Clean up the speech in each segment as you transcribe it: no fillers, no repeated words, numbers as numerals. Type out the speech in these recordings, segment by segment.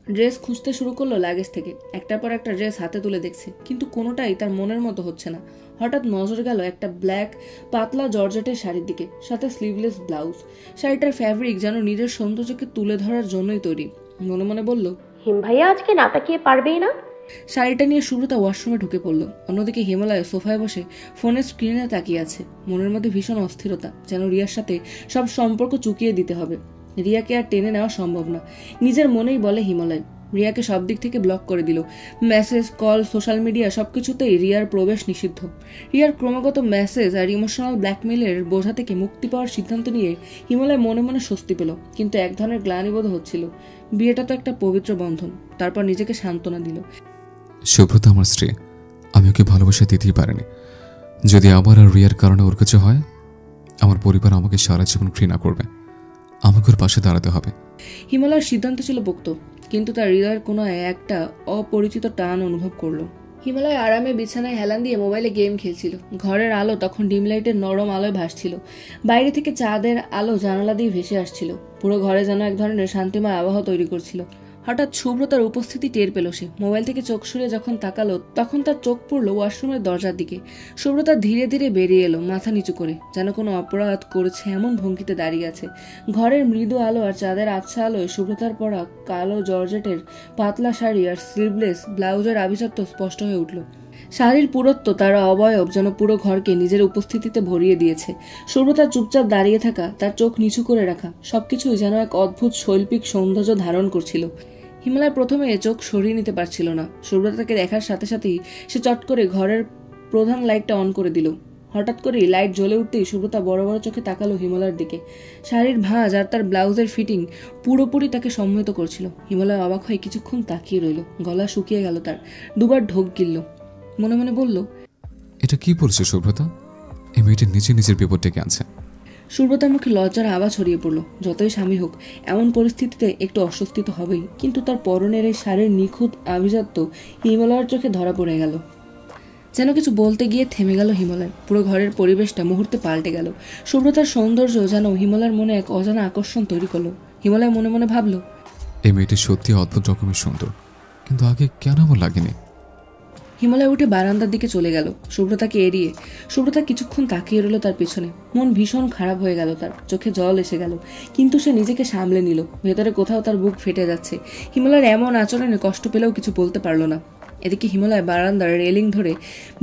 Dress খুঁজতে শুরু করলো লাগেজ থেকে, একটার পর একটা ড্রেস হাতে তুলে দেখছে, কিন্তু কোনোটাই তার মনের মতো হচ্ছে না। হঠাৎ নজর গেল একটা ব্ল্যাক পাতলা জর্জেটের শাড়ির দিকে, সাথে স্লিভলেস ব্লাউজ। শাড়িটার ফ্যাব্রিক যেন নিজের সৌন্দর্যকে তুলে ধরার জন্যই তৈরি। মনে মনে বলল, হিম ভাইয়া আজকে না তাকিয়ে পারবেই না। শাড়িটা নিয়ে সুব্রতা ওয়াশরুমে ঢুকে পড়ল। অন্যদিকে হিমালয় সোফায় বসে ফোনের স্ক্রিনে তাকিয়ে আছে। মনের মধ্যে ভীষণ অস্থিরতা, যেন রিয়ার সাথে সব সম্পর্ক চুকিয়ে দিতে হবে। রিয়াকে আর টেনে নেওয়া সম্ভব না, নিজের মনেই বলে হিমালয়। রিয়াকে সব দিক থেকে ব্লক করে দিল। মেসেজ, কল, সোশ্যাল মিডিয়া সবকিছুতেই রিয়ার প্রবেশ নিষিদ্ধ। রিয়ার ক্রমাগত মেসেজ আর ইমোশনাল ব্ল্যাকমেইলের বোঝা থেকে মুক্তি পাওয়ার সিদ্ধান্ত নিয়ে হিমালয় মনে মনে স্বস্তি পেল, কিন্তু এক ধরনের গ্লানিবোধ হচ্ছিল। বিয়েটা তো একটা পবিত্র বন্ধন। তারপর নিজেকে সান্ত্বনা দিল, সুব্রতা আমার স্ত্রী, আমি ওকে ভালোবাসা দিতেই পারিনি। যদি আবার আর রিয়ার কারণে ওর কিছু হয়, আমার পরিবার আমাকে সারা জীবন ঘৃণা করবে। আমাকে ওর পাশে দাঁড়াতে হবে। হিমালয়ের সিদ্ধান্ত ছিল পোক্ত, কিন্তু তার হৃদয়ের কোনো একটা অপরিচিত টান অনুভব করলো। হিমালয় আরামে বিছানায় হেলান দিয়ে মোবাইলে গেম খেলছিল। ঘরের আলো তখন ডিম লাইটের নরম আলোয় ভাসছিল। বাইরে থেকে চাঁদের আলো জানালা দিয়ে ভেসে আসছিল। পুরো ঘরে যেন এক ধরনের শান্তিময় আবহাওয়া তৈরি করছিল। হঠাৎ সুব্রতার উপস্থিতি টের পেল সে। মোবাইল থেকে চোখ সরিয়ে যখন তাকালো, তখন তার চোখ পড়ল ওয়াশরুমের দরজার দিকে। সুব্রতা ধীরে ধীরে বেরিয়ে এলো, মাথা নিচু করে, যেন কোনো অপরাধ করেছে এমন ভঙ্গিতে দাঁড়িয়ে আছে। ঘরের মৃদু আলো আর চাঁদের আবছা আলোয় সুব্রতার পরা কালো জর্জেটের পাতলা শাড়ি আর স্লিভলেস ব্লাউজের আভিজাত্য স্পষ্ট হয়ে উঠল। শাড়ির পুরুত্ব, তার অবয়ব যেন পুরো ঘরকে নিজের উপস্থিতিতে ভরিয়ে দিয়েছে। সুব্রতার চুপচাপ দাঁড়িয়ে থাকা, তার চোখ নিচু করে রাখা, সবকিছুই যেন এক অদ্ভুত শৈল্পিক সৌন্দর্য ধারণ করছিল। হিমালয় প্রথমে চোখ সরিয়ে নিতে পারছিল না। সুব্রতাকে দেখার সাথে সাথেই সে চট করে ঘরের প্রধান লাইটটা অন করে দিল। হঠাৎ করেই লাইট জ্বলে উঠতেই সুব্রতা বড় বড় চোখে তাকালো হিমালয়ের দিকে। শাড়ির ভাঁজ আর তার ব্লাউজের ফিটিং পুরোপুরি তাকে সম্মোহিত করছিল। হিমালয় অবাক হয়ে কিছুক্ষণ তাকিয়ে রইল। গলা শুকিয়ে গেল তার, দুবার ঢোক গিলল। মনে মনে বলল, এটা কি বলছে সুব্রতা? এই মেয়েটি নিজের বিপদ ডেকে আনছে। সুব্রতার মুখে লজ্জার আওয়াজ ছড়িয়ে পড়ল। যতই স্বামী হোক, এমন পরিস্থিতিতে একটু অস্বস্তি তো হবেই, কিন্তু তার পরনের এই শাড়ির নিখুঁত আভিজাত্য হিমালয়ের চোখে ধরা পড়ে গেল। যেন কিছু বলতে গিয়ে থেমে গেল হিমালয়। পুরো ঘরের পরিবেশটা মুহূর্তে পাল্টে গেল। সুব্রতার সৌন্দর্য যেন হিমালয়ের মনে এক অজানা আকর্ষণ তৈরি করলো। হিমালয় মনে মনে ভাবল, এই মেয়েটি সত্যি অদ্ভুত রকমের সুন্দর, কিন্তু আগে কেন আমার লাগেনি। হিমালয় উঠে বারান্দার দিকে চলে গেল, সুব্রতাকে এড়িয়ে। সুব্রতা কিছুক্ষণ তাকিয়ে রইল তার পিছনে। মন ভীষণ খারাপ হয়ে গেল তার, চোখে জল এসে গেল, কিন্তু সে নিজেকে সামলে নিল। ভেতরে কোথাও তার বুক ফেটে যাচ্ছে। হিমালয়ের এমন আচরণে কষ্ট পেলেও কিছু বলতে পারল না। এদিকে হিমালয় বারান্দার রেলিং ধরে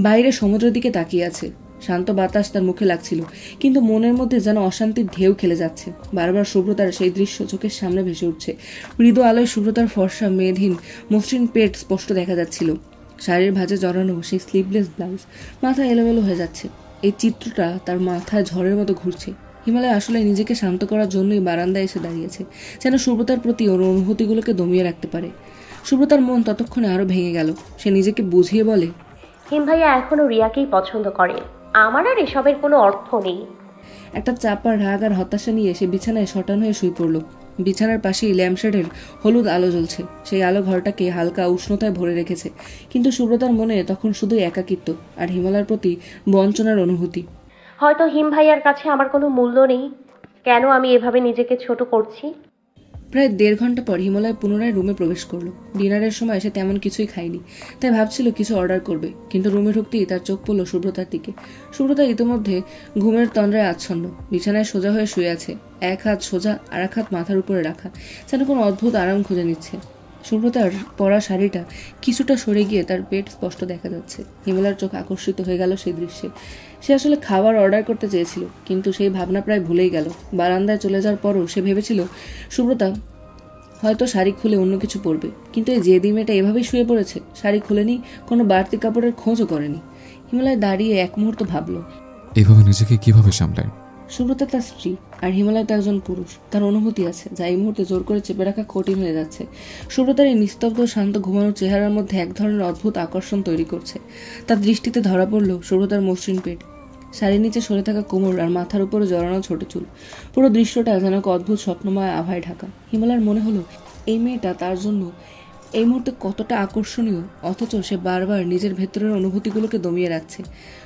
বাইরে সমুদ্রের দিকে তাকিয়ে আছে। শান্ত বাতাস তার মুখে লাগছিল, কিন্তু মনের মধ্যে যেন অশান্তির ঢেউ খেলে যাচ্ছে। বারবার সুব্রতার সেই দৃশ্য চোখের সামনে ভেসে উঠছে। মৃদু আলোয় সুব্রতার ফর্সা মেধহীন মসৃণ পেট স্পষ্ট দেখা যাচ্ছিল। শাড়ির ভাঁজে জড়ানো সেই স্লিভলেস ব্লাউজ, মাথা এলোমেলো হয়ে যাচ্ছে। এই চিত্রটা তার মাথায় ঝড়ের মতো ঘুরছে। হিমালয় আসলে নিজেকে শান্ত করার জন্যই বারান্দায় এসে দাঁড়িয়েছে, যেন সুব্রতার প্রতি ওর অনুভূতিগুলোকে দমিয়ে রাখতে পারে। সুব্রতার মন ততক্ষণে আরো ভেঙে গেল। সে নিজেকে বুঝিয়ে বলে, হিম ভাইয়া এখনো রিয়াকেই পছন্দ করে, আমার আর এসবের কোনো অর্থ নেই। একটা চাপা রাগ আর হতাশা নিয়ে সে বিছানায় শটান হয়ে শুয়ে পড়ল। বিছানার পাশেই ল্যাম্পশেডের হলুদ আলো জ্বলছে। সেই আলো ঘরটাকে হালকা উষ্ণতায় ভরে রেখেছে, কিন্তু সুব্রতার মনে তখন শুধুই একাকিত্ব আর হিমালয়ের প্রতি বঞ্চনার অনুভূতি। হয়তো হিম ভাইয়ার কাছে আমার কোনো মূল্য নেই, কেন আমি এভাবে নিজেকে ছোট করছি। প্রায় 1.5 ঘন্টা পর হিমালয় পুনরায় রুমে প্রবেশ করলো। ডিনারের সময় সে তেমন কিছুই খায়নি, তাই ভাবছিল কিছু অর্ডার করবে, কিন্তু রুমে ঢুকতেই তার চোখ পড়ল সুব্রতার দিকে। সুব্রতা ইতিমধ্যে ঘুমের তন্দ্রায় আচ্ছন্ন, বিছানায় সোজা হয়ে শুয়ে আছে, এক হাত সোজা আর এক হাত মাথার উপরে রাখা, যেন কোনো অদ্ভুত আরাম খুঁজে নিচ্ছে। সুব্রতার পরা শাড়িটা কিছুটা সরে গিয়ে তার পেট স্পষ্ট দেখা যাচ্ছে। হিমালয়ের চোখ আকর্ষিত হয়ে গেল সেই দৃশ্যে। সে আসলে খাবার অর্ডার করতে চেয়েছিল, কিন্তু সেই ভাবনা প্রায় ভুলেই গেল। বারান্দায় চলে যাওয়ার পরও সে ভেবেছিল সুব্রতা হয়তো শাড়ি খুলে অন্য কিছু পরবে, কিন্তু এই জেদি মেয়েটা এভাবেই শুয়ে পড়েছে, শাড়ি খুলেনি, কোনো বাড়তি কাপড়ের খোঁজও করেনি। হিমালয় দাঁড়িয়ে এক মুহূর্ত ভাবল, এভাবে নিজেকে কিভাবে সামলায়। সুব্রতা তার স্ত্রী, আর হিমালয় তো একজন পুরুষ। তার অনুভূতি আছে যা এই মুহূর্তে জোর করে চেপে রাখা কঠিন হয়ে যাচ্ছে। সুব্রতার এই নিস্তব্ধ শান্ত ঘুমানোর চেহারার মধ্যে এক ধরনের অদ্ভুত আকর্ষণ তৈরি করছে। তার দৃষ্টিতে ধরা পড়ল সুব্রতার মসৃণ পেট, শাড়ির নিচে সরে থাকা কোমর আর মাথার উপরে জড়ানো ছোট চুল। পুরো দৃশ্যটা যেন এক অদ্ভুত স্বপ্নময় আভায় ঢাকা। হিমালয়ের মনে হলো এই মেয়েটা তার জন্য এই মুহূর্তে কতটা আকর্ষণীয়, অথচ সে বারবার নিজের ভেতরের অনুভূতিগুলোকে দমিয়ে রাখছে।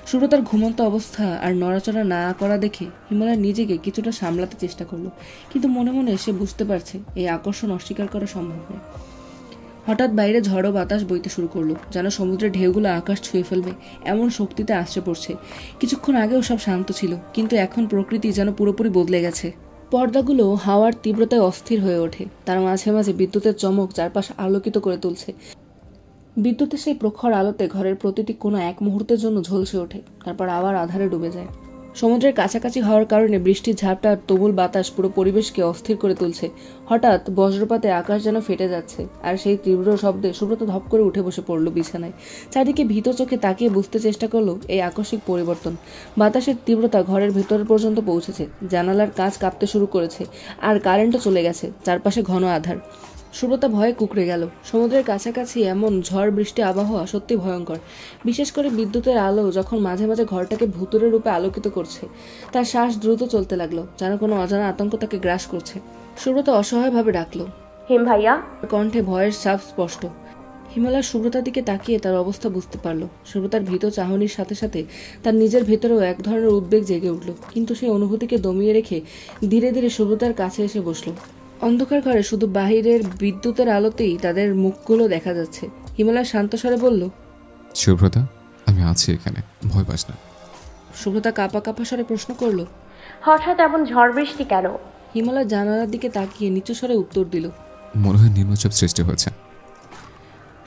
সুব্রতার ঘুমন্ত অবস্থা আর নড়াচড়া না করা দেখে হিমালয় নিজেকে কিছুটা সামলাতে চেষ্টা করলো, কিন্তু মনে মনে সে বুঝতে পারছে এই আকর্ষণ অস্বীকার করা সম্ভব নয়। হঠাৎ বাইরে ঝড়ো বাতাস বইতে শুরু করলো, যেন সমুদ্রের ঢেউগুলো আকাশ ছুঁয়ে ফেলবে এমন শক্তিতে আশ্রে পড়ছে। কিছুক্ষণ আগেও সব শান্ত ছিল, কিন্তু এখন প্রকৃতি যেন পুরোপুরি বদলে গেছে। পর্দাগুলো হাওয়ার তীব্রতায় অস্থির হয়ে ওঠে, তার মাঝে মাঝে বিদ্যুতের চমক চারপাশ আলোকিত করে তুলছে। বিদ্যুতের সেই প্রখর আলোতে ঘরের প্রতিটি কোণা এক মুহূর্তের জন্য ঝলসে ওঠে, তারপর আবার আধারে ডুবে যায়। সমুদ্রের কাছাকাছি হওয়ার কারণে বৃষ্টির ঝাপটা আর তুমুল বাতাস পুরো পরিবেশকে অস্থির করে তুলছে। হঠাৎ বজ্রপাতে আকাশ যেন ফেটে যাচ্ছে, আর সেই তীব্র শব্দে সুব্রত ধপ করে উঠে বসে পড়ল বিছানায়। চারদিকে ভীত চোখে তাকিয়ে বুঝতে চেষ্টা করলো এই আকস্মিক পরিবর্তন। বাতাসের তীব্রতা ঘরের ভেতর পর্যন্ত পৌঁছেছে, জানালার কাঁচ কাঁপতে শুরু করেছে, আর কারেন্টও চলে গেছে। চারপাশে ঘন আধার। সুব্রতা ভয়ে কুঁকড়ে গেল। সমুদ্রের কাছাকাছি এমন ঝড় বৃষ্টি আবহাওয়া সত্যি ভয়ঙ্কর, বিশেষ করে বিদ্যুতের আলো যখন মাঝে মাঝে ঘরটাকে ভুতুড়ে রূপে আলোকিত করছে। তার শ্বাস দ্রুত চলতে লাগলো, যেন কোনো অজানা আতঙ্ক তাকে গ্রাস করছে। সুব্রতা অসহায়ভাবে ডাকলো, হিম ভাইয়া। কণ্ঠে ভয়ের ছাপ স্পষ্ট। হিমালয় সুব্রতার দিকে তাকিয়ে তার অবস্থা বুঝতে পারলো। সুব্রতার ভীত চাহনির সাথে সাথে তার নিজের ভেতরেও এক ধরনের উদ্বেগ জেগে উঠল, কিন্তু সেই অনুভূতিকে দমিয়ে রেখে ধীরে ধীরে সুব্রতার কাছে এসে বসলো। অন্ধকার ঘরে শুধু বাহিরের বিদ্যুতের আলোতেই তাদের মুখগুলো দেখা যাচ্ছে। হিমালয় শান্ত স্বরে বলল, সুব্রতা, আমি আছি এখানে, ভয় পাস না। সুব্রতা কাঁপা কাঁপা স্বরে প্রশ্ন করলো, হঠাৎ এমন ঝড় বৃষ্টি কেন? হিমালয় জানালার দিকে তাকিয়ে নিচু স্বরে উত্তর দিল, মনে হয় নিম্নচাপ সৃষ্টি হয়েছে।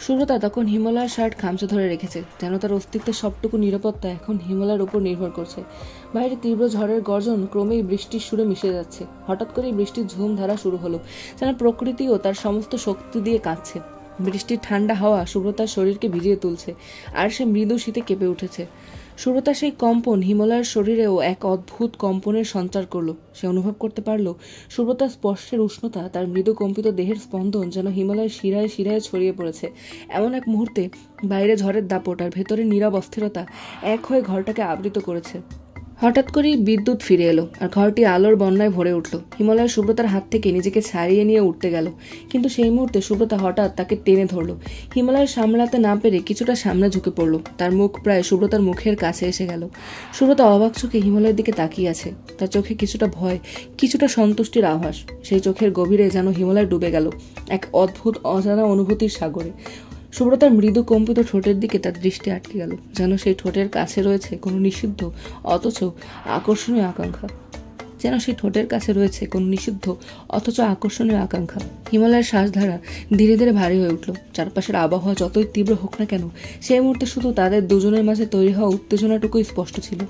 সুব্রতা তখন হিমালয়ের শার্ট খামচে ধরে রেখেছে, যেন তার অস্তিত্বের সবটুকু নিরাপত্তা এখন হিমালয়ের উপর নির্ভর করছে। বাইরে তীব্র ঝড়ের গর্জন ক্রমেই বৃষ্টির সুরে মিশে যাচ্ছে। হঠাৎ করেই বৃষ্টির ঝুম ধারা শুরু হলো, যেন প্রকৃতিও তার সমস্ত শক্তি দিয়ে কাঁদছে। বৃষ্টির ঠান্ডা হাওয়া সুব্রতার শরীরকে ভিজিয়ে তুলছে, আর সে মৃদু শীতে কেঁপে উঠেছে। সুব্রতার সেই কম্পন হিমালয়ের শরীরেও এক অদ্ভুত কম্পনের সঞ্চার করলো। সে অনুভব করতে পারলো সুব্রতার স্পর্শের উষ্ণতা, তার মৃদু কম্পিত দেহের স্পন্দন যেন হিমালয়ের শিরায় শিরায় ছড়িয়ে পড়েছে। এমন এক মুহূর্তে বাইরে ঝড়ের দাপট আর ভেতরে নীরব অস্থিরতা এক হয়ে ঘরটাকে আবৃত করেছে। হঠাৎ করেই বিদ্যুৎ ফিরে এলো, আর ঘরটি আলোর বন্যায় ভরে উঠল। হিমালয় সুব্রতার হাত থেকে নিজেকে ছাড়িয়ে নিয়ে উঠতে গেল, কিন্তু সেই মুহূর্তে সুব্রতা হঠাৎ তাকে টেনে ধরল। হিমালয় সামলাতে না পেরে কিছুটা সামনে ঝুঁকে পড়ল, তার মুখ প্রায় সুব্রতার মুখের কাছে এসে গেল। সুব্রতা অবাক চোখে হিমালয়ের দিকে তাকিয়ে আছে, তার চোখে কিছুটা ভয়, কিছুটা সন্তুষ্টির আভাস। সেই চোখের গভীরে যেন হিমালয় ডুবে গেল এক অদ্ভুত অজানা অনুভূতির সাগরে। সুব্রতার মৃদু কম্পিত ঠোঁটের দিকে তার দৃষ্টি আটকে গেল, যেন সেই ঠোঁটের কাছে রয়েছে কোনো নিষিদ্ধ অথচ আকর্ষণীয় আকাঙ্ক্ষা। হিমালয়ের শ্বাসধারা ধীরে ধীরে ভারী হয়ে উঠল। চারপাশের আবহাওয়া যতই তীব্র হোক না কেন, সেই মুহূর্তে শুধু তাদের দুজনের মাঝে তৈরি হওয়া উত্তেজনাটুকুই স্পষ্ট ছিল।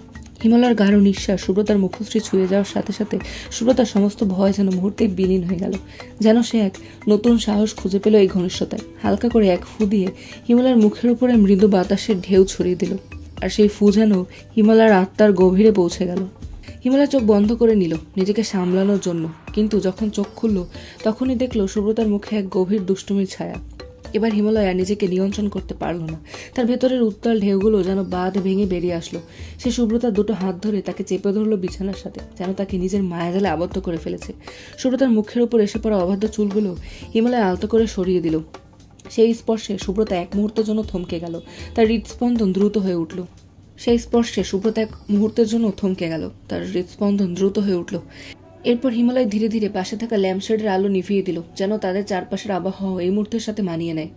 হিমালয়ের গাঢ় নিঃশ্বাস সুব্রতার মুখশ্রী ছুঁয়ে যাওয়ার সাথে সাথে সুব্রতার সমস্ত ভয় যেন মুহূর্তেই বিলীন হয়ে গেল, যেন সে এক নতুন সাহস খুঁজে পেল এই ঘনিষ্ঠতায়। হালকা করে এক ফু দিয়ে হিমালয়ের মুখের উপরে মৃদু বাতাসের ঢেউ ছড়িয়ে দিল, আর সেই ফু যেন হিমালয়ের আত্মার গভীরে পৌঁছে গেল। হিমালয় চোখ বন্ধ করে নিল নিজেকে সামলানোর জন্য, কিন্তু যখন চোখ খুলল তখনই দেখল সুব্রতার মুখে এক গভীর দুষ্টুমির ছায়া। এবার হিমালয় আর নিজেকে নিয়ন্ত্রণ করতে পারল না। তার ভেতরের উত্তাল ঢেউগুলো যেন বাঁধ ভেঙে বেরিয়ে আসলো। সে সুব্রতার দুটো হাত ধরে তাকে চেপে ধরলো বিছানার সাথে, যেন তাকে নিজের মায়াজালে আবদ্ধ করে ফেলেছে। সুব্রতার মুখের উপর এসে পড়া অবাধ্য চুলগুলো হিমালয় আলতো করে সরিয়ে দিল। সেই স্পর্শে সুব্রতা এক মুহূর্তের জন্য থমকে গেল, তার হৃদস্পন্দন দ্রুত হয়ে উঠল। এরপর হিমালয় ধীরে ধীরে পাশে থাকা ল্যাম্পশেডের আলো নিভিয়ে দিল, যেন তাদের চারপাশের আবহাওয়া এই মুহূর্তের সাথে মানিয়ে নেয়।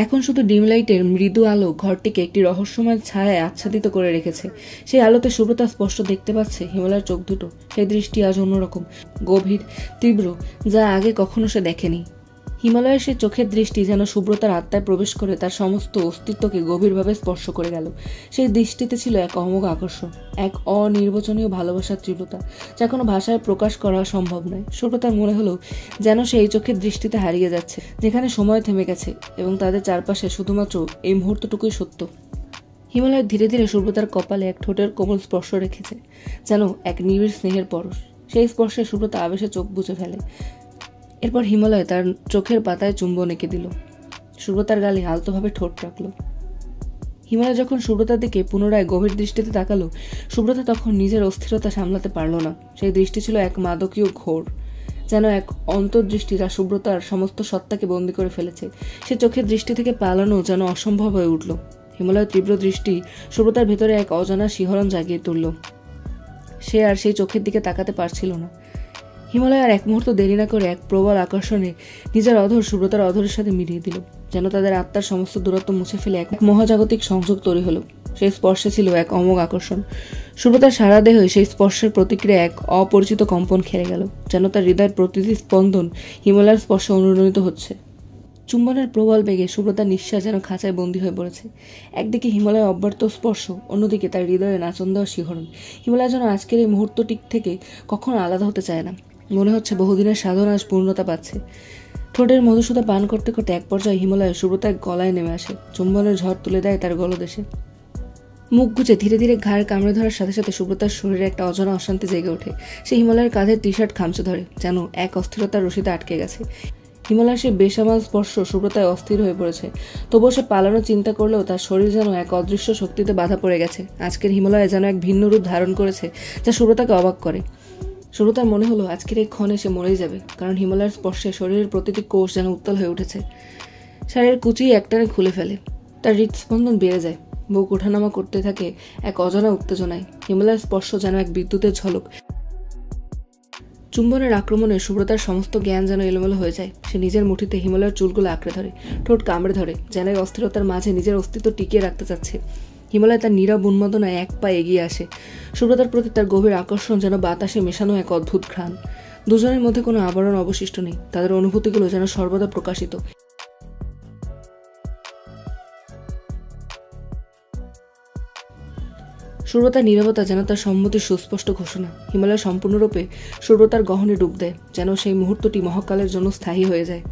এখন শুধু ডিম লাইটের মৃদু আলো ঘরটিকে একটি রহস্যময় ছায়ায় আচ্ছাদিত করে রেখেছে। সেই আলোতে সুব্রতা স্পষ্ট দেখতে পাচ্ছে হিমালয়ের চোখ দুটো। সেই দৃষ্টি আজ অন্যরকম, গভীর, তীব্র, যা আগে কখনো সে দেখেনি। হিমালয়ের সে চোখের দৃষ্টি যেন সুব্রতার আত্মায় প্রবেশ করে তার সমস্ত অস্তিত্বকে গভীরভাবে স্পর্শ করে গেল। সেই দৃষ্টিতে ছিল এক অমোঘ আকর্ষণ, এক অনির্বচনীয় ভালোবাসার তীব্রতা, যা কোনো ভাষায় প্রকাশ করা সম্ভব নয়। সুব্রতার মনে হলো যেন সে এই চোখের দৃষ্টিতে হারিয়ে যাচ্ছে, যেখানে সময় থেমে গেছে এবং তাদের চারপাশে শুধুমাত্র এই মুহূর্তটুকুই সত্য। হিমালয় ধীরে ধীরে সুব্রতার কপালে এক ঠোঁটের কোমল স্পর্শ রেখেছে, যেন এক নিবিড় স্নেহের পরশ। সেই স্পর্শে সুব্রতা আবেশে চোখ বুজে ফেলে। এরপর হিমালয় তার চোখের পাতায় চুম্বন এঁকে দিল, সুব্রতার গালে আলতোভাবে ঠোঁট রাখল। হিমালয় যখন সুব্রতার দিকে পুনরায় গভীর দৃষ্টিতে তাকালো, সুব্রতা তখন নিজের অস্থিরতা সামলাতে পারল না। সেই দৃষ্টি ছিল এক মাদকীয় ঘোর, যেন এক অন্তর্দৃষ্টি যা সুব্রতার সমস্ত সত্তাকে বন্দী করে ফেলেছে। সে চোখের দৃষ্টি থেকে পালানো যেন অসম্ভব হয়ে উঠল। হিমালয়ের তীব্র দৃষ্টি সুব্রতার ভেতরে এক অজানা শিহরণ জাগিয়ে তুলল। সে আর সেই চোখের দিকে তাকাতে পারছিল না। হিমালয় আর এক মুহূর্ত দেরি না করে এক প্রবল আকর্ষণে নিজের অধর সুব্রতার অধরের সাথে মিলিয়ে দিল, যেন তাদের আত্মার সমস্ত দূরত্ব মুছে ফেলে এক মহাজাগতিক সংযোগ তৈরি হলো। সেই স্পর্শে ছিল এক অমোঘ আকর্ষণ। সুব্রতার সারা দেহে সেই স্পর্শের প্রতিক্রিয়া এক অপরিচিত কম্পন খেলে গেল, যেন তার হৃদয়ের প্রতিটি স্পন্দন হিমালয়ের স্পর্শে অনুরণিত হচ্ছে। চুম্বনের প্রবল বেগে সুব্রতার নিঃশ্বাস যেন খাঁচায় বন্দী হয়ে পড়েছে। একদিকে হিমালয়ের অব্যর্থ স্পর্শ, অন্যদিকে তার হৃদয়ে নাচন দেওয়া শিহরণ। হিমালয় যেন আজকের এই মুহূর্তটি থেকে কখনো আলাদা হতে চায় না। মনে হচ্ছে বহুদিনের সাধনা আজ পূর্ণতা পাচ্ছে। ঠোঁটের মধুসূদা পান করতে করতে এক পর্যায়ে হিমালয় সুব্রতার গলায় নেমে আসে, চুম্বনের ঝড় তুলে দেয় তার গলদেশে। মুখ গুজে ধীরে ধীরে ঘাড় কামড়ে ধরার সাথে সাথে সুব্রতার শরীরে একটা অজানা অশান্তি জেগে ওঠে। সে হিমালয়ের কাঁধের টি শার্ট খামচে ধরে, যেন এক অস্থিরতার রশিতে আটকে গেছে। হিমালয়ের সে বেসামাল স্পর্শ সুব্রতায় অস্থির হয়ে পড়েছে। তবুও সে পালানোর চিন্তা করলেও তার শরীর যেন এক অদৃশ্য শক্তিতে বাধা পড়ে গেছে। আজকের হিমালয়ে যেন এক ভিন্ন রূপ ধারণ করেছে, যা সুব্রতাকে অবাক করে। সুব্রতার মনে হলো আজকের এই ক্ষণে সে মরেই যাবে, কারণ হিমালয়ের স্পর্শে শরীরের প্রতিটি কোষ যেন উত্তাল হয়ে উঠেছে। শাড়ির কুচি একটানে খুলে ফেলে, তার হৃদস্পন্দন বেড়ে যায়, বুক ওঠানামা করতে থাকে এক অজানা উত্তেজনায়। হিমালয়ের স্পর্শ যেন এক বিদ্যুতের ঝলক। চুম্বনের আক্রমণে সুব্রতার সমস্ত জ্ঞান যেন এলোমেলো হয়ে যায়। সে নিজের মুঠিতে হিমালয়ের চুলগুলো আঁকড়ে ধরে, ঠোঁট কামড়ে ধরে, যেন এই অস্থিরতার মাঝে নিজের অস্তিত্ব টিকিয়ে রাখতে চাচ্ছে। হিমালয় তার নীরব উন্মাদনায় এক পা এগিয়ে আসে। সুব্রতার প্রতি তার গভীর আকর্ষণ যেন বাতাসে মেশানো এক অদ্ভুত ঘ্রাণ। দুজনের মধ্যে কোনো আবরণ অবশিষ্ট নেই, তাদের অনুভূতিগুলো যেন সর্বদা প্রকাশিত। সুব্রতার নীরবতা যেন তার সম্মতির সুস্পষ্ট ঘোষণা। হিমালয় সম্পূর্ণরূপে সুব্রতার গহনে ডুব দেয়, যেন সেই মুহূর্তটি মহাকালের জন্য স্থায়ী হয়ে যায়।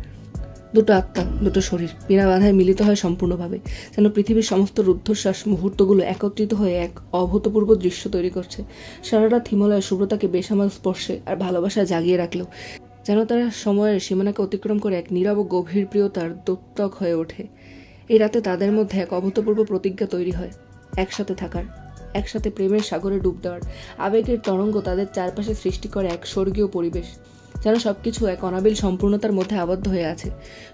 দুটো আত্মা, দুটো শরীর বিনা বাধায় মিলিত হয় সম্পূর্ণভাবে, যেন পৃথিবীর সমস্ত রুদ্ধশ্বাস মুহূর্তগুলো একত্রিত হয়ে এক অভূতপূর্ব দৃশ্য তৈরি করছে। সারা রাত হিমালয় সুব্রতাকে বেসামাল স্পর্শে আর ভালোবাসায় জাগিয়ে রাখল, যেন তারা সময়ের সীমানাকে অতিক্রম করে এক নীরব ও গভীর প্রিয়তার দ্যোতক হয়ে ওঠে। এই রাতে তাদের মধ্যে এক অভূতপূর্ব প্রতিজ্ঞা তৈরি হয়, একসাথে থাকার, একসাথে প্রেমের সাগরে ডুব দেওয়ার। আবেগের তরঙ্গ তাদের চারপাশে সৃষ্টি করে এক স্বর্গীয় পরিবেশ, যেন সবকিছু এক অনাবিল সম্পূর্ণতার মধ্যে আবদ্ধ হয়ে আছে।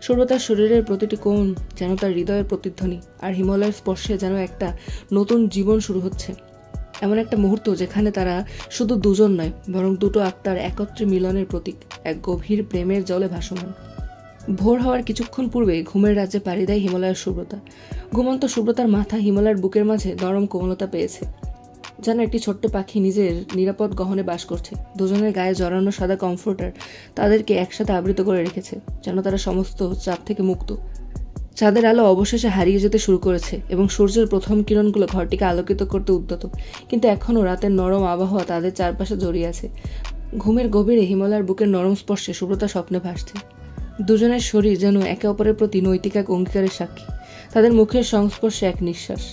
সুব্রতার শরীরের প্রতিটি কোণ যেন তার হৃদয়ের প্রতিধ্বনি, আর হিমালয়ের স্পর্শে যেন একটা নতুন জীবন শুরু হচ্ছে। এমন একটা মুহূর্ত যেখানে তারা শুধু দুজন নয়, বরং দুটো আত্মার একত্রে মিলনের প্রতীক, এক গভীর প্রেমের জলে ভাসমান। ভোর হওয়ার কিছুক্ষণ পূর্বে ঘুমের রাজ্যে পাড়ি দেয় হিমালয়ের সুব্রতা। ঘুমন্ত সুব্রতার মাথা হিমালয়ের বুকের মাঝে নরম কোমলতা পেয়েছে, যেন একটি ছোট্ট পাখি নিজের নিরাপদ গহনে বাস করছে। দুজনের গায়ে জড়ানো সাদা কমফোর্টার তাদেরকে একসাথে আবৃত করে রেখেছে, যেন তারা সমস্ত চাপ থেকে মুক্ত। চাঁদের আলো অবশেষে হারিয়ে যেতে শুরু করেছে এবং সূর্যের প্রথম কিরণগুলো ঘরটিকে আলোকিত করতে উদ্যত, কিন্তু এখনও রাতের নরম আবহাওয়া তাদের চারপাশে জড়িয়ে আছে। ঘুমের গভীরে হিমালয়ের বুকের নরম স্পর্শে সুব্রতা স্বপ্নে ভাসছে। দুজনের শরীর যেন একে অপরের প্রতি নৈতিক এক অঙ্গীকারের সাক্ষী। তাদের মুখের সংস্পর্শে এক নিঃশ্বাস,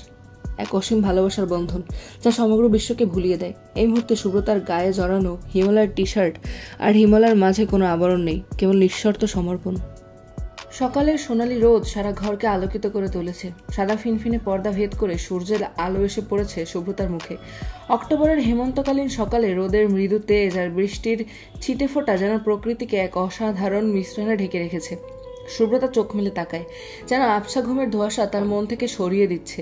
এক অসীম ভালোবাসার বন্ধন, যা সমগ্র বিশ্বকে ভুলিয়ে দেয়। এই মুহূর্তে সুব্রতার গায়ে জড়ানো হিমালয়ের টি শার্ট আর হিমালয়ের মাঝে কোনো আবরণ নেই, কেবল নিঃশর্ত সমর্পণ। সকালের সোনালি রোদ সারা ঘরকে আলোকিত করে তুলেছে। সাদা ফিনফিনে পর্দা ভেদ করে সূর্যের আলো এসে পড়েছে সুব্রতার মুখে। অক্টোবরের হেমন্তকালীন সকালে রোদের মৃদু তেজ আর বৃষ্টির ছিটেফোঁটা যেন প্রকৃতিকে এক অসাধারণ মিশ্রণে ঢেকে রেখেছে। সুব্রতা চোখ মেলে তাকায়, যেন আবছা ঘুমের ধোঁয়াশা তার মন থেকে সরিয়ে দিচ্ছে।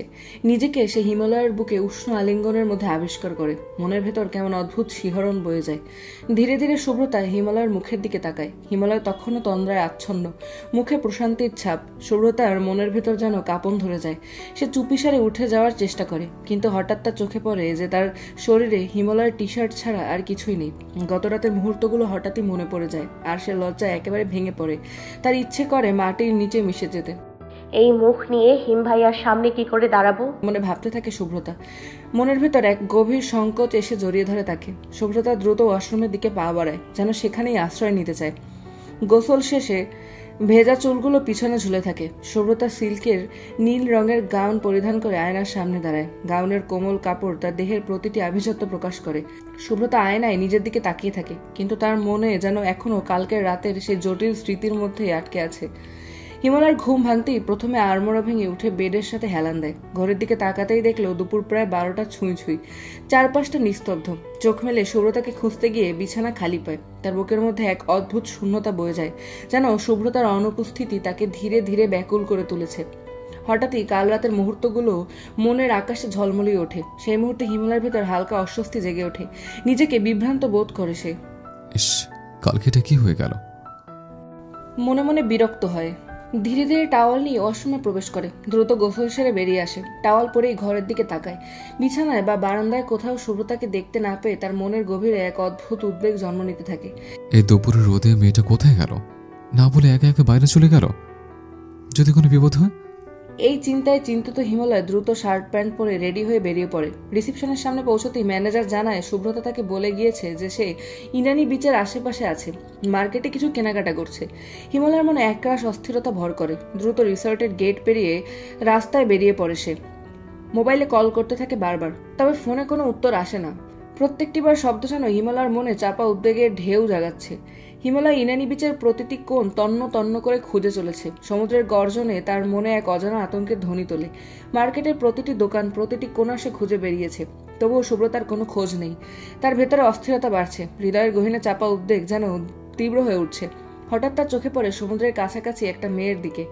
নিজেকে সে হিমালয়ের বুকে উষ্ণ আলিঙ্গনের মধ্যে আবিষ্কার করে। মনের ভেতর কেমন অদ্ভুত শিহরণ বয়ে যায়। ধীরে ধীরে সুব্রতা হিমালয়ের মুখের দিকে তাকায়। হিমালয় তখনও তন্দ্রায় আচ্ছন্ন, মুখে প্রশান্তির ছাপ। সুব্রতার মনের ভেতর যেন কাঁপন ধরে যায়। সে চুপিসারে উঠে যাওয়ার চেষ্টা করে, কিন্তু হঠাৎ তার চোখে পড়ে যে তার শরীরে হিমালয়ের টি শার্ট ছাড়া আর কিছুই নেই। গত রাতের মুহূর্তগুলো হঠাৎই মনে পড়ে যায়, আর সে লজ্জায় একেবারে ভেঙে পড়ে। তার ইচ্ছে করে মাটির নিচে মিশে যেতে। এই মুখ নিয়ে হিম ভাইয়ার সামনে কি করে দাঁড়াবো মনে ভাবতে থাকে সুব্রতা। মনের ভেতর এক গভীর সংকোচ এসে জড়িয়ে ধরে তাকে। সুব্রতা দ্রুত ওয়াশরুমের দিকে পা বাড়ায়, যেন সেখানেই আশ্রয় নিতে চায়। গোসল শেষে ভেজা চুলগুলো পিছনে ঝুলে থাকে। সুব্রতা সিল্কের নীল রঙের গাউন পরিধান করে আয়নার সামনে দাঁড়ায়। গাউনের কোমল কাপড় তার দেহের প্রতিটি আভিজাত্য প্রকাশ করে। সুব্রতা আয়নায় নিজের দিকে তাকিয়ে থাকে, কিন্তু তার মনে যেন এখনো কালকের রাতের সেই জটিল স্মৃতির মধ্যেই আটকে আছে। হিমালয়ের ঘুম ভাঙতেই প্রথমে আড়মোড়া ভেঙে উঠে বেডের সাথে হেলান দেয়। ঘরের দিকে তাকাতেই দেখলো দুপুর প্রায় 12টা ছুঁই ছুঁই। চারপাশটা নিস্তব্ধ। চোখ মেলে সুব্রতাকে খুঁজতে গিয়ে বিছানা খালি পায়। তার বুকের মধ্যে এক অদ্ভুত শূন্যতা বয়ে যায়, যেন সুব্রতার অনুপস্থিতি তাকে ধীরে ধীরে ব্যাকুল করে তুলেছে। হঠাৎই কাল রাতের মুহূর্তগুলো মনের আকাশে ঝলমলিয়ে ওঠে। সেই মুহূর্তে হিমালয়ের ভেতর হালকা অস্বস্তি জেগে ওঠে। নিজেকে বিভ্রান্ত বোধ করে সে। ইস, কালকে এটা কি হয়ে গেল? মনে মনে বিরক্ত হয়। ধীরে ধীরে টাওয়াল নিয়ে ওয়াশরুমে প্রবেশ করে। দ্রুত গোসল সেরে বেরিয়ে আসে। টাওয়াল পরেই ঘরের দিকে তাকায়। বিছানায় বা বারান্দায় কোথাও শুভ্রতাকে দেখতে না পেয়ে তার মনের গভীরে এক অদ্ভুত উদ্বেগ জন্ম নিতে থাকে। এই দুপুরের রোদে মেয়েটা কোথায় গেল? না বলে একা একা বাইরে চলে গেল। যদি কোনো বিপদ হয়? এই চিন্তায় চিন্তিত হিমালয় দ্রুত শার্ট প্যান্ট পরে রেডি হয়ে বেরিয়ে পড়ে। রিসেপশনের সামনে পৌঁছতেই ম্যানেজার জানায় শুভ্রতা তাকে বলে গিয়েছে যে সে ইনানি বিচের আশেপাশে আছে, মার্কেটে কিছু কেনাকাটা করছে। হিমালয়ের মনে একরাশ অস্থিরতা ভর করে। দ্রুত রিসর্টের গেট পেরিয়ে রাস্তায় বেরিয়ে পড়ে সে। মোবাইলে কল করতে থাকে বারবার, তবে ফোনে কোনো উত্তর আসে না। প্রত্যেকটি বার শব্দ যেন হিমালয়ের মনে চাপা উদ্বেগের ঢেউ জাগাচ্ছে। হিমালয় ইনানি বিচের প্রতিটি কোণ তন্ন তন্ন করে খুঁজে চলেছে। সমুদ্রের গর্জনে তার মনে এক অজানা আতঙ্কের ধ্বনি তোলে। মার্কেটের প্রতিটি দোকান, প্রতিটি কোণা সে খুঁজে বেরিয়েছে, তবুও শুভ্রতার কোনো খোঁজ নেই। তার ভেতরে অস্থিরতা বাড়ছে। হৃদয়ের গহীনে চাপা উদ্বেগ যেন তীব্র হয়ে উঠছে। হঠাৎ তার চোখে পড়ে সমুদ্রের কাছাকাছি একটা মেয়ের দিকে,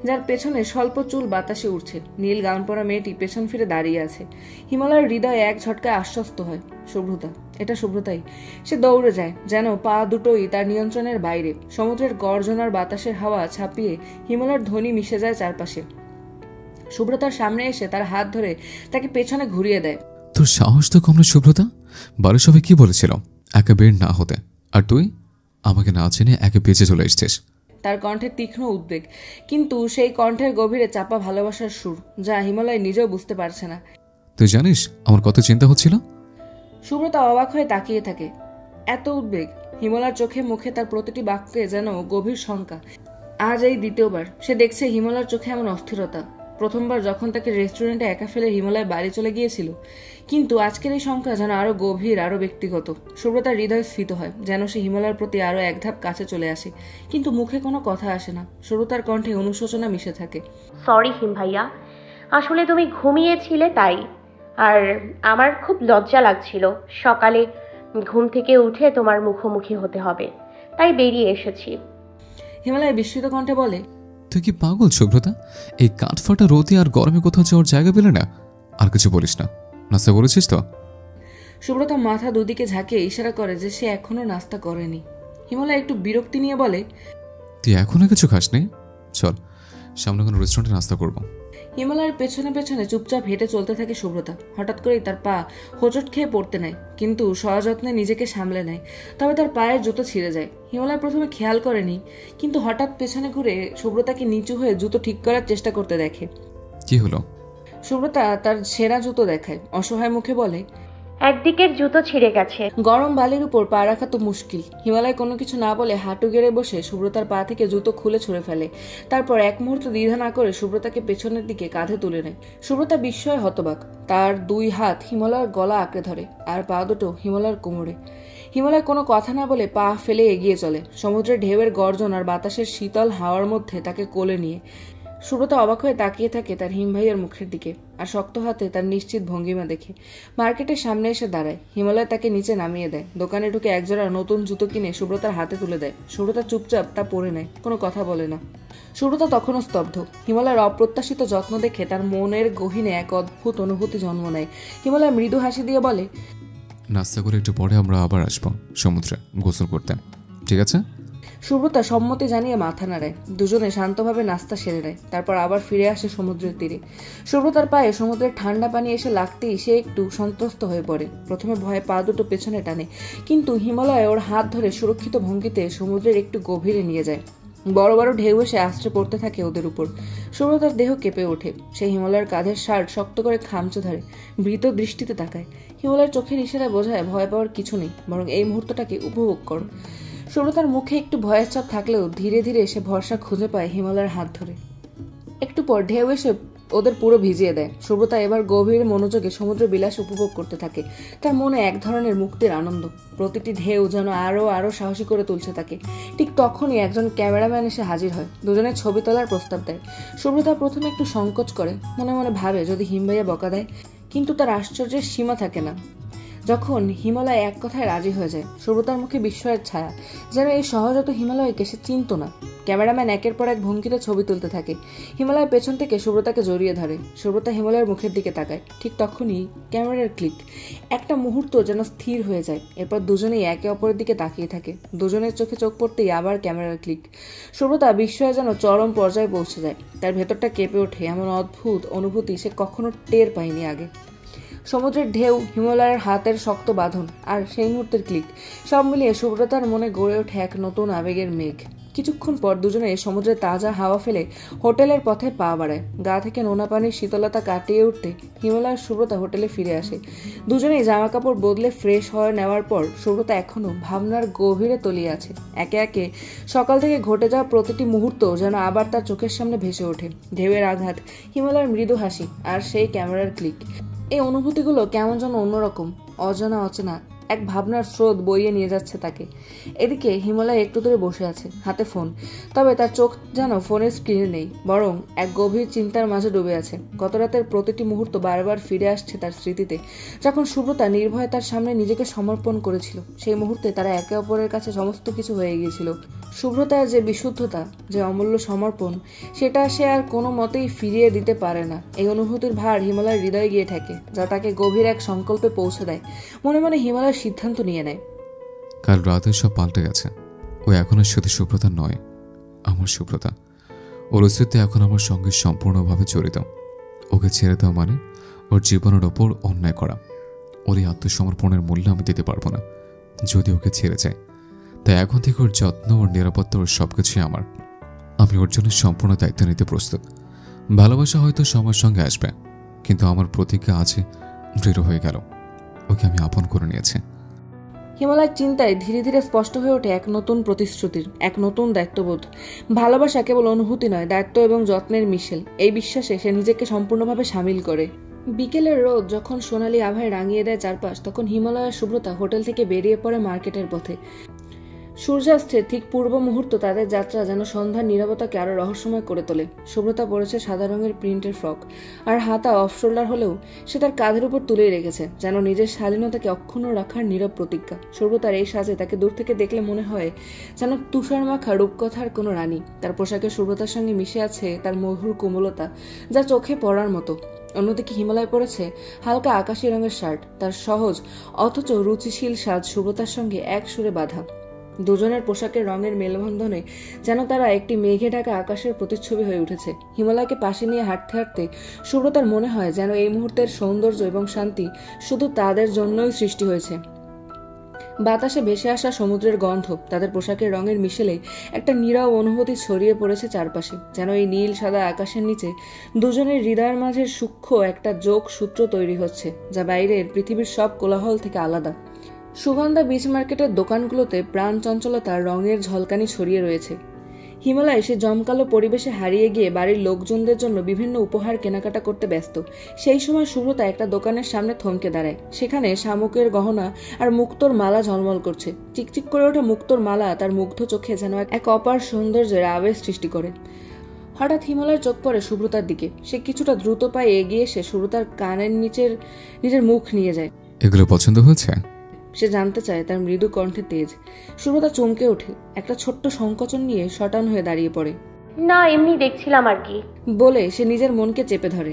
যার পেছনে স্বল্প চুল বাতাসে উঠছে। নীল গাউন পরা মেয়েটি পেছন ফিরে দাঁড়িয়ে আছে। হিমালয়ের হৃদয়ে এক ঝটকায় আশ্বস্ত হয়, শুভ্রতা, এটা শুভ্রতাই। সে দৌড়ে যায়, যেন পা দুটোই তার নিয়ন্ত্রণের বাইরে। সমুদ্রের গর্জনার বাতাসের হাওয়া ছাপিয়ে হিমালয়ের ধ্বনি মিশে যায় চারপাশে। শুভ্রতার সামনে এসে তার হাত ধরে তাকে পেছনে ঘুরিয়ে দেয়। তোর সাহস তো কম না শুভ্রতা। বাড়ির সবাই কি বলেছিল? একা বের না হতে, আর তুই আমাকে না চেনে একে বেঁচে চলে এসছিস। তার কণ্ঠে তীক্ষ্ণ উদ্বেগ, কিন্তু সেই কণ্ঠের গভীরে চাপা ভালোবাসার সুর, যা হিমালয় নিজেও বুঝতে পারছে না। তুই জানিস আমার কত চিন্তা হচ্ছিল? শুভ্রতা অবাক হয়ে তাকিয়ে থাকে। এত উদ্বেগ! হিমালয়ের চোখে মুখে তার প্রতিটি বাক্যে যেন গভীর শঙ্কা। আজ এই দ্বিতীয়বার সে দেখছে হিমালয়ের চোখে এমন অস্থিরতা। প্রথমবার যখন তাকে রেস্টুরেন্টে একা ফেলে হিমালয় বাড়ি চলে গিয়েছিল, কিন্তু আজকের এই শঙ্কা যেন আরো গভীর, আরো ব্যক্তিগত। শুভ্রতার হৃদয় স্ফীত হয়, যেন সে হিমালয়ের প্রতি আরো এক ধাপ কাছে চলে আসে, কিন্তু মুখে কোনো কথা আসে না। শুভ্রতার কণ্ঠে অনুশোচনা মিশে থাকে। সরি হিম ভাইয়া, আসলে তুমি ঘুমিয়েছিলে তাই। আর আমার খুব লজ্জা লাগছিল, সকালে ঘুম থেকে উঠে তোমার মুখোমুখি হতে হবে, তাই বেরিয়ে এসেছি। হিমালয় বিস্মিত কণ্ঠে বলে, তুই কি পাগল শুভ্রতা? এই কাঠফাটা রোদে আর গরমে কোথাও যাওয়ার জায়গা পেলে না? আর কিছু বলিস না। নাস্তা করেছিস তো? শুভ্রতা মাথা দুদিকে ঝাঁকিয়ে ইশারা করে যে সে এখনো নাস্তা করেনি। হিমালয় একটু বিরক্তি নিয়ে বলে, তুই এখনো কিছু খাসনি? চল, সামনে কোনো রেস্টুরেন্টে নাস্তা করবো। হিমালয়ের পেছনে পেছনে চুপচাপ হেঁটে চলতে থাকে শুভ্রতা। হঠাৎ করেই তার পা হোঁচট খেয়ে পড়তে নেয়, কিন্তু সযত্নে নিজেকে সামলে নেয়। তবে তার পায়ের জুতো ছিঁড়ে যায়। হিমালয় প্রথমে খেয়াল করেনি, কিন্তু হঠাৎ পেছনে ঘুরে শুভ্রতাকে নিচু হয়ে জুতো ঠিক করার চেষ্টা করতে দেখে। কি হলো? শুভ্রতা তার ছেঁড়া জুতো দেখায়, অসহায় মুখে বলে, একদিকের জুতো ছিঁড়ে গেছে। গরম বালির উপর পা রাখা তো মুশকিল। হিমালয় কোনো কিছু না বলে হাঁটু গেড়ে বসে শুভ্রতার পা থেকে জুতো খুলে ছুঁড়ে ফেলে। তারপর এক মুহূর্ত দ্বিধা না করে শুভ্রতাকে পেছনের দিকে কাঁধে তুলে নেয়। শুভ্রতা বিস্ময়ে হতবাক। তার দুই হাত হিমালয়ের গলা আঁকড়ে ধরে, আর পা দুটো হিমালয়ের কোমরে। হিমালয় কোনো কথা না বলে পা ফেলে এগিয়ে চলে, সমুদ্রের ঢেউয়ের গর্জন আর বাতাসের শীতল হাওয়ার মধ্যে তাকে কোলে নিয়ে। শুভ্রতা অবাক হয়ে তাকিয়ে থাকে তার হিম ভাইয়ের মুখের দিকে, আর শক্ত হাতে তার নিশ্চিত ভঙ্গিমা দেখে। মার্কেটের সামনে এসে দাঁড়ায়। হিমালয় তাকে নিচে নামিয়ে দেয়। দোকানে ঢুকে একজোড়া নতুন জুতো কিনে শুভ্রতার হাতে তুলে দেয়। শুভ্রতা চুপচাপ তা পরে নেয়, কোনো কথা বলে না। শুভ্রতা তখনও স্তব্ধ। হিমালয়ের অপ্রত্যাশিত যত্ন দেখে তার মনের গহীনে এক অদ্ভুত অনুভূতি জন্ম নেয়। হিমালয় মৃদু হাসি দিয়ে বলে, নাস্তা করে একটু পরে আমরা আবার আসবো সমুদ্রে গোসল করতে, ঠিক আছে? শুভ্রতা সম্মতি জানিয়ে মাথা নাড়ায়। দুজনে শান্তভাবে নাস্তা সেরে নেয়। তারপর আবার ফিরে আসে সমুদ্রের তীরে। শুভ্রতার পায়ে সমুদ্রের ঠান্ডা পানি এসে লাগতেই সে একটু সন্ত্রস্ত হয়ে পড়ে। প্রথমে ভয়ে পা দুটো পেছনে টানে, কিন্তু হিমালয় ওর হাত ধরে সুরক্ষিত ভঙ্গিতে সমুদ্রের একটু গভীরে নিয়ে যায়। বড় বড় ঢেউ এসে আশ্রে পড়তে থাকে ওদের উপর। শুভ্রতার দেহ কেঁপে ওঠে। সে হিমালয়ের কাঁধের শার্ট শক্ত করে খামচে ধরে, ভীত দৃষ্টিতে তাকায়। হিমালয়ের চোখের ইশারায় বোঝায় ভয় পাওয়ার কিছু নেই, বরং এই মুহূর্তটাকে উপভোগ কর। শুভ্রতার মুখে একটু ভয়ের চাপ থাকলেও ধীরে ধীরে সে ভরসা খুঁজে পায় হিমালয়ের হাত ধরে। একটু পর ঢেউ এসে ওদের পুরো ভিজিয়ে দেয়। শুভ্রতা এবার গভীর মনোযোগে সমুদ্র বিলাস উপভোগ করতে থাকে। তার মনে এক ধরনের মুক্তির আনন্দ। প্রতিটি ঢেউ যেন আরো আরো সাহসী করে তুলছে তাকে। ঠিক তখনই একজন ক্যামেরাম্যান এসে হাজির হয়। দুজনে ছবি তোলার প্রস্তাব দেয়। শুভ্রতা প্রথমে একটু সংকোচ করে, মনে মনে ভাবে যদি হিম ভাইয়া বকা দেয়, কিন্তু তার আশ্চর্যের সীমা থাকে না। যখন হিমালয় এক কথায় রাজি হয়ে যায়, সুব্রতার মুখে বিস্ময়ের ছায়া, যেন এই সহজাত হিমালয়কে সে চিনত না। ক্যামেরাম্যান একের পর এক ভঙ্গিতে ছবি তুলতে থাকে। হিমালয় পেছন থেকে সুব্রতাকে জড়িয়ে ধরে। সুব্রতা হিমালয়ের মুখের দিকে তাকায়। ঠিক তখনই ক্যামেরার ক্লিক। একটা মুহূর্ত যেন স্থির হয়ে যায়। এরপর দুজনেই একে অপরের দিকে তাকিয়ে থাকে। দুজনের চোখে চোখ পড়তেই আবার ক্যামেরার ক্লিক। সুব্রতা বিস্ময়ে যেন চরম পর্যায়ে পৌঁছে যায়। তার ভেতরটা কেঁপে ওঠে। এমন অদ্ভুত অনুভূতি সে কখনো টের পায়নি আগে। সমুদ্রের ঢেউ, হিমালয়ের হাতের শক্ত বাঁধন, আর সেই মুহূর্তের ক্লিক, সব মিলিয়ে সুব্রতার মনে গড়ে ওঠে এক নতুন আবেগের মেঘ। কিছুক্ষণ পর দুজনে সমুদ্রের তাজা হাওয়া ফেলে হোটেলের পথে পা বাড়ায়। গা থেকে নোনা পানির শীতলতা কাটিয়ে উঠতে হিমালয়ের সুব্রতা হোটেলে ফিরে আসে। দুজনেই জামা কাপড় বদলে ফ্রেশ হয়ে নেওয়ার পর সুব্রতা এখনো ভাবনার গভীরে তলিয়ে আছে। একে একে সকাল থেকে ঘটে যাওয়া প্রতিটি মুহূর্ত যেন আবার তার চোখের সামনে ভেসে ওঠে। ঢেউয়ের আঘাত, হিমালয়ের মৃদু হাসি, আর সেই ক্যামেরার ক্লিক। এই অনুভূতিগুলো কেমন যেন অন্যরকম, অজানা অচেনা এক ভাবনার স্রোত বইয়ে নিয়ে যাচ্ছে তাকে। এদিকে হিমালয় একটু দূরে বসে আছে, হাতে ফোন। তবে তার চোখ যেন ফোনের স্ক্রিনে নেই, বরং এক গভীর চিন্তার মাঝে ডুবে আছে। গত রাতের প্রতিটি মুহূর্ত বারবার ফিরে আসছে তার স্মৃতিতে। যখন সুব্রতা নির্ভয়ে তার সামনে নিজেকে সমর্পণ করেছিল, সেই মুহূর্তে তারা একে অপরের কাছে সমস্ত কিছু হয়ে গিয়েছিল। সুব্রতার যে বিশুদ্ধতা, যে অমূল্য সমর্পণ, সেটা সে আর কোনো মতেই ফিরিয়ে দিতে পারে না। এই অনুভূতির ভার হিমালয়ের হৃদয়ে গিয়ে ঠেকে, যা তাকে গভীর এক সংকল্পে পৌঁছে দেয়। মনে মনে হিমালয় সিদ্ধান্ত নিয়ে নেয়, কাল রাতে সব পাল্টে গেছে। ও এখন আর শুধু সুব্রতা নয়, আমার সুব্রতা। ওর অস্তিত্ব এখন আমার সঙ্গে সম্পূর্ণভাবে জড়িত। ওকে ছেড়ে দেওয়া মানে ওর জীবনের ওপর অন্যায় করা। ওর এই আত্মসমর্পণের মূল্য আমি দিতে পারবো না যদি ওকে ছেড়ে যায়। তাই এখন থেকে ওর যত্ন, ওর নিরাপত্তা, ওর সবকিছুই আমার। আমি ওর জন্য সম্পূর্ণ দায়িত্ব নিতে প্রস্তুত। ভালোবাসা হয়তো সময়ের সঙ্গে আসবে, কিন্তু আমার প্রতিজ্ঞা আছে দৃঢ় হয়ে গেল। ওকে আমি আপন করে নিয়েছি। হিমালয়ের চিন্তায় ধীরে ধীরে স্পষ্ট হয়ে ওঠে এক নতুন প্রতিশ্রুতির, এক নতুন দায়িত্ববোধ। ভালোবাসা কেবল অনুভূতি নয়, দায়িত্ব এবং যত্নের মিশেল। এই বিশ্বাসে সে নিজেকে সম্পূর্ণভাবে সামিল করে। বিকেলের রোদ যখন সোনালি আভায় রাঙিয়ে দেয় চারপাশ, তখন হিমালয় আর সুব্রতা হোটেল থেকে বেরিয়ে পড়ে মার্কেটের পথে। সূর্যাস্তের ঠিক পূর্ব মুহূর্ত তাদের যাত্রা যেন সন্ধ্যার নীরবতাকে আরো রহস্যময় করে তোলে। সুব্রতা পরেছে সাদা রঙের প্রিন্টের ফ্রক, আর হাতা অফ শোল্ডার হলেও সে তার কাঁধের উপর তুলেই রেখেছে, যেন নিজের শালীনতাকে অক্ষুণ্ণ রাখার নীরব প্রতিজ্ঞা। সুব্রতার এই সাজে তাকে দূর থেকে দেখলে মনে হয় যেন তুষার মাখা রূপকথার কোনো রানী। তার পোশাকে সুব্রতার সঙ্গে মিশে আছে তার মধুর কোমলতা, যা চোখে পড়ার মতো। অন্যদিকে হিমালয় পরেছে হালকা আকাশি রঙের শার্ট। তার সহজ অথচ রুচিশীল সাজ সুব্রতার সঙ্গে এক সুরে বাঁধা। দুজনের পোশাকের রঙের মেলবন্ধনে যেন তারা একটি মেঘে ঢাকা আকাশের প্রতিচ্ছবি হয়ে উঠেছে। হিমালয়কে পাশে নিয়ে হাঁটতে হাঁটতে সুব্রতার মনে হয় যেন এই মুহূর্তের সৌন্দর্য এবং শান্তি শুধু তাদের জন্যই সৃষ্টি হয়েছে। বাতাসে ভেসে আসা সমুদ্রের গন্ধ, তাদের পোশাকের রঙের মিশেলে একটা নীরব অনুভূতি ছড়িয়ে পড়েছে চারপাশে, যেন এই নীল সাদা আকাশের নিচে দুজনের হৃদয়ের মাঝে সূক্ষ্ম একটা যোগ সূত্র তৈরি হচ্ছে, যা বাইরের পৃথিবীর সব কোলাহল থেকে আলাদা। সুগন্ধা বিচ মার্কেটের দোকানগুলোতে প্রাণ চঞ্চলতার রঙের ঝলকানি ছড়িয়ে রয়েছে। হিমালয় সে জমকালো পরিবেশে হারিয়ে গিয়ে বাড়ির লোকজনদের জন্য বিভিন্ন উপহার কেনাকাটা করতে ব্যস্ত। সেই সময় সুব্রতা একটা দোকানের সামনে থমকে দাঁড়ায়। সেখানে শামুকের গহনা আর মুক্তোর মালা ঝলমল করছে। চিকচিক করে ওঠা মুক্তোর মালা তার মুগ্ধ চোখে যেন এক অপার সৌন্দর্যের আবেশ সৃষ্টি করে। হঠাৎ হিমালয়ের চোখ পড়ে সুব্রতার দিকে। সে কিছুটা দ্রুত পায়ে এগিয়ে এসে সুব্রতার কানের নিজের মুখ নিয়ে যায়। এগুলো পছন্দ হয়েছে? সে জানতে চায়, তার মৃদু কণ্ঠে তেজ। সুব্রতা চমকে ওঠে, একটা ছোট্ট সংকোচন নিয়ে শটান হয়ে দাঁড়িয়ে পড়ে। না, এমনি দেখছিলাম আর কি বলে সে নিজের মনকে চেপে ধরে।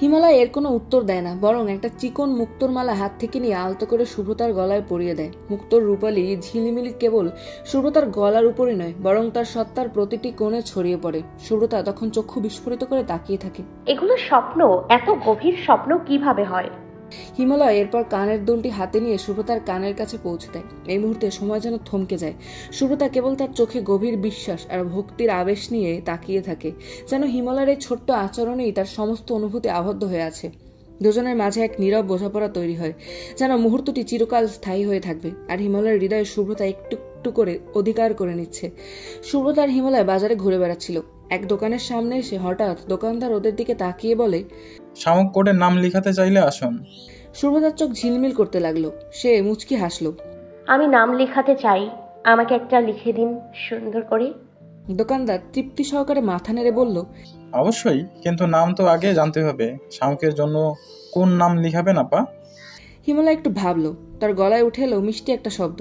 হিমালয় এর কোনো উত্তর দেয় না, বরং একটা চিকন মুক্তোর মালা হাত থেকে নিয়ে আলতো করে সুব্রতার গলায় পরিয়ে দেয়। মুক্তোর রূপালী ঝিলিমিলি কেবল সুব্রতার গলার উপরই নয়, বরং তার সত্তার প্রতিটি কোণে ছড়িয়ে পড়ে। সুব্রতা তখন চক্ষু বিস্ফোরিত করে তাকিয়ে থাকে। এগুলো স্বপ্ন? এত গভীর স্বপ্ন কিভাবে হয়? হিমালয় এরপর কানের দুলটি হাতে নিয়ে সুব্রতার কানের কাছে পৌঁছে দেয়। এই মুহূর্তে সময় যেন থমকে যায়। সুব্রতা কেবল তার চোখে গভীর বিশ্বাস আর ভক্তির আবেশ নিয়ে তাকিয়ে থাকে, যেন হিমালয়ের এই ছোট্ট আচরণেই তার সমস্ত অনুভূতি আবদ্ধ হয়ে আছে। দুজনের মাঝে এক নীরব বোঝাপড়া তৈরি হয়, যেন মুহূর্তটি চিরকাল স্থায়ী হয়ে থাকবে। আর হিমালয়ের হৃদয়ে সুব্রতা একটু একটু করে অধিকার করে নিচ্ছে। সুব্রতা আর হিমালয় বাজারে ঘুরে বেড়াচ্ছিল। এক দোকানের সামনে এসে হঠাৎ দোকানদার ওদের দিকে তাকিয়ে বলে, শামুক কোডে নাম লিখাতে চাইলে আসুন। সুব্রতার চোখ ঝিলমিল করতে লাগলো। সে মুচকি হাসলো। আমি নাম লিখাতে চাই, আমাকে একটা লিখে দিন সুন্দর করে। দোকানদার তৃপ্তি সহকারে মাথা নেড়ে বলল, অবশ্যই, কিন্তু নাম তো আগে জানতে হবে। শামুকের জন্য কোন নাম লিখাবেন আপা? হিমালয় একটু ভাবলো, তার গলায় উঠে এলো মিষ্টি একটা শব্দ,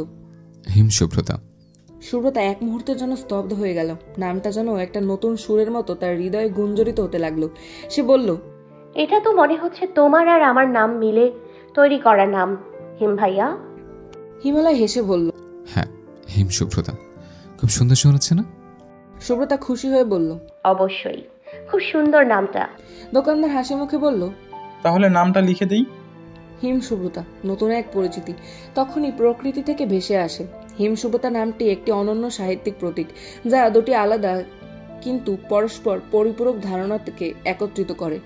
হিম সুব্রতা। সুব্রতা এক মুহূর্তের জন্য স্তব্ধ হয়ে গেল। নামটা যেন একটা নতুন সুরের মতো তার হৃদয়ে গুঞ্জরিত হতে লাগলো। সে বলল, এটা তো মনে হচ্ছে তোমার আর আমার নাম মিলে তৈরি করা নাম, হিম ভাইয়া। হিমালয় হেসে বলল, হ্যাঁ, হিম সুব্রতা। খুব সুন্দর শোনাচ্ছে না? সুব্রতা খুশি হয়ে বলল, অবশ্যই, খুব সুন্দর নামটা। দোকানদার হাসি মুখে বলল, তাহলে নামটা লিখে দিই। হিম সুব্রতা, নতুন এক পরিচিতি তখনই প্রকৃতি থেকে ভেসে আসে। হিম সুব্রতা নামটি একটি অনন্য সাহিত্যিক প্রতীক, যা দুটি আলাদা কিন্তু পরস্পর পরিপূরক ধারণা থেকে একত্রিত করে।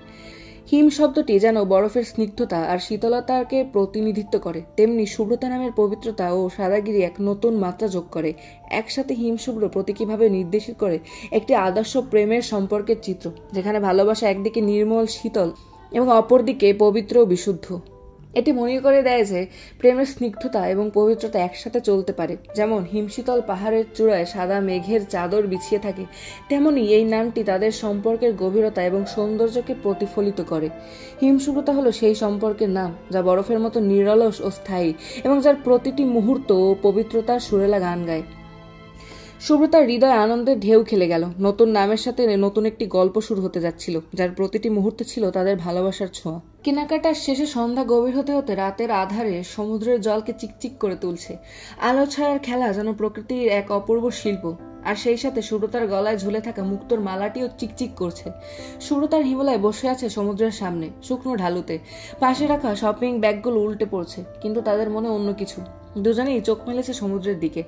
হিম শব্দটি যেন বরফের স্নিগ্ধতা আর শীতলতাকে প্রতিনিধিত্ব করে, তেমনি সুব্রতা নামের পবিত্রতা ও সাদাগিরি এক নতুন মাত্রা যোগ করে। একসাথে হিম শুভ্র প্রতীকীভাবে নির্দেশিত করে একটি আদর্শ প্রেমের সম্পর্কের চিত্র, যেখানে ভালোবাসা একদিকে নির্মল শীতল এবং অপরদিকে পবিত্র ও বিশুদ্ধ। এটি মনে করে দেয় যে প্রেমের স্নিগ্ধতা এবং পবিত্রতা একসাথে চলতে পারে। যেমন হিমশীতল পাহাড়ের চূড়ায় সাদা মেঘের চাদর বিছিয়ে থাকে, তেমনি এই নামটি তাদের সম্পর্কের গভীরতা এবং সৌন্দর্যকে প্রতিফলিত করে। হিমশুভ্রতা হলো সেই সম্পর্কের নাম যা বরফের মতো নিরলস ও স্থায়ী এবং যার প্রতিটি মুহূর্ত ও পবিত্রতার সুরেলা গান গায়। সুব্রতার হৃদয় আনন্দের ঢেউ খেলে গেল। নতুন নামের সাথে নতুন একটি গল্প শুরু হতে যাচ্ছিল, যার প্রতিটি মুহূর্তে ছিল তাদের ভালোবাসার ছোঁয়া। কেনাকাটার শেষে সন্ধ্যা গভীর হতে হতে রাতের আধারে সমুদ্রের জলকে চিকচিক করে তুলছে। আলো ছায়ার খেলা যেন প্রকৃতির এক অপূর্ব শিল্প, আর সেই সাথে সুব্রতার গলায় ঝুলে থাকা মুক্তোর মালাটিও চিকচিক করছে। সুব্রতার হিমালয় বসে আছে সমুদ্রের সামনে শুকনো ঢালুতে, পাশে রাখা শপিং ব্যাগগুলো উল্টে পড়ছে, কিন্তু তাদের মনে অন্য কিছু। দুজনেই চোখ মেলেছে সমুদ্রের দিকে,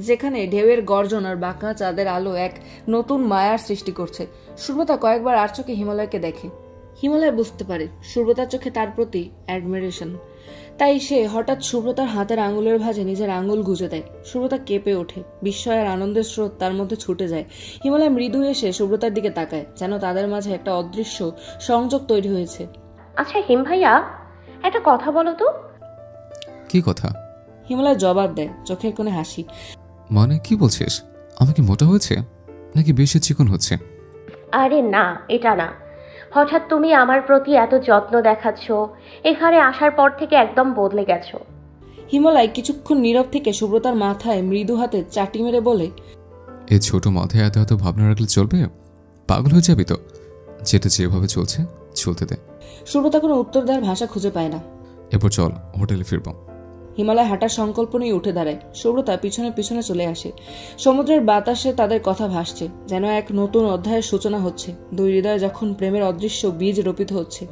যেখানে ঢেউয়ের গর্জন আর বাঁকা চাঁদের আলো এক নতুন মায়ার সৃষ্টি করছে। সুব্রতা কয়েকবার আর চোখে হিমালয়কে দেখে। হিমালয় বুঝতে পারে সুব্রতার চোখে তার প্রতি অ্যাডমিরেশন, তাই সে হঠাৎ সুব্রতার হাতের আঙুলের ভাঁজে নিজের আঙুল গুঁজে দেয়। সুব্রতা কেঁপে ওঠে, বিস্ময় আর আনন্দের স্রোত তার মধ্যে ছুটে যায়। হিমালয় মৃদু এসে সুব্রতার দিকে তাকায়, যেন তাদের মাঝে একটা অদৃশ্য সংযোগ তৈরি হয়েছে। আচ্ছা হিম ভাইয়া, একটা কথা বলো তো। কি কথা? হিমালয় জবাব দেয়, চোখের কোণে হাসি। মানে কি বলছিস? আমি কি মোটা হয়েছে নাকি বেশি চিকন হচ্ছে? আরে না, এটা না। হঠাৎ তুমি আমার প্রতি এত যত্ন দেখাচ্ছ, এখানে আসার পর থেকে একদম বদলে গেছো। হিমালয় কিছুক্ষণ নীরব থেকে সুব্রতার মাথায় মৃদু হাতে চাটি মেরে বলে, এই ছোট মাথায় এত এত ভাবনা রাখলে চলবে? পাগল হয়ে যাবি তো। যেটা যেভাবে চলছে চলতে দে। সুব্রতা কোনো উত্তর দেওয়ার ভাষা খুঁজে পায় না। এরপর চল হোটেলে ফিরবো। হিমালয় হাঁটার সংকল্প নিয়ে উঠে দাঁড়ায়। সুব্রতা পিছনে পিছনে চলে আসে। সমুদ্রের বাতাসে তাদের কথা ভাসছে, যেন এক নতুন অধ্যায়ের সূচনা হচ্ছে। দুই হৃদয় যখন প্রেমের অদৃশ্য বীজ রোপিত হচ্ছে,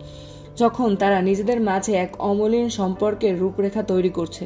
যখন তারা নিজেদের মাঝে এক অমলিন সম্পর্কের রূপরেখা তৈরি করছে।